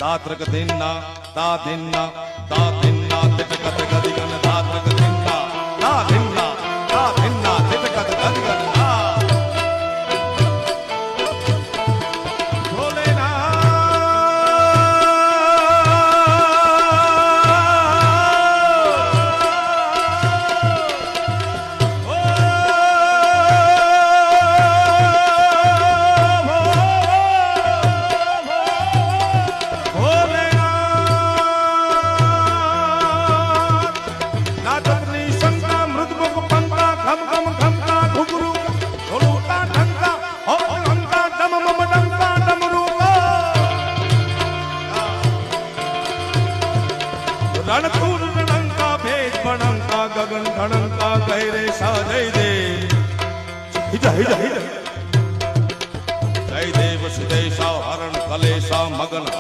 दात्रक दिन्ना ता दिन्ना तिटकत गदिगन दात्रक दिन्ना ता दिन्ना तिटकत गदिगन रणतुर रणंका भेद बनंका गगन ढणंका गहरे सा जय देव जय देव सुदेशा हरण कलेशा मगन